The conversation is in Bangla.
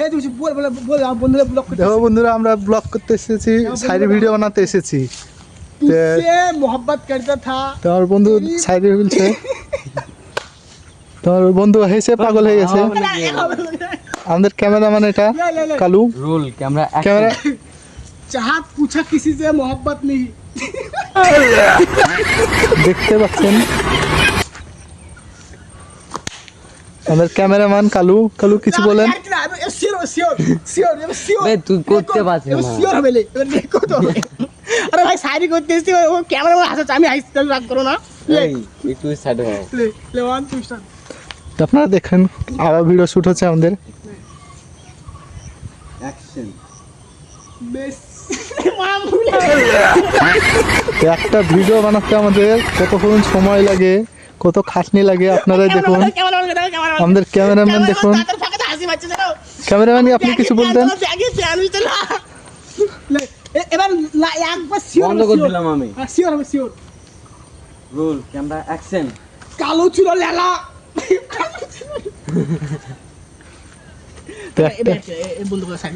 এই তুই বল বল বল আমার বন্ধুরা ব্লগ করতে দেখো বন্ধুরা আমরা ব্লগ করতে এসেছি, সাইড ভিডিও বানাতে এসেছি। तुझसे मोहब्बत करता था তোমার বন্ধু সাইডে বলছে, তোমার বন্ধু হেসে পাগল হয়ে গেছে। আমাদের ক্যামেরাম্যান এটা কালু। রোল ক্যামেরা ক্যামেরা चाहत पूछा किसी से मोहब्बत नहीं দেখতে পাচ্ছেন আমাদের ক্যামেরাম্যান কালু। কালু কিছু বলেন। सियोर सियोर सियोर सियोर বে তুই করতে পারছিস না। सियोर হবেলে এবার দেখো তো আরে ভাই সাইডে করতে এসেছি ও ক্যামেরা হাসছে আমি হাসছি তুমি রাগ করো না এই একটু সাইড হও। লে ওয়ান টু স্টার্ট আপনারা দেখেন আবার ভিডিও শুট হচ্ছে আমাদের। অ্যাকশন। বেশ মামুলি তো একটা ভিডিও বানাতে আমাদের কতক্ষণ সময় লাগে, কত খাটনি লাগে আপনারাই দেখুন। আমাদের ক্যামেরাম্যান দেখুন। ক্যামেরাম্যান আপনি কিছু বলতেন? এবার একবার সিওর বন্ধ করে দিলাম আমি। সিওর হবে সিওর রোল ক্যামেরা অ্যাকশন। কালো ছিল লেলা তো একটা বন্ধু করে সাইড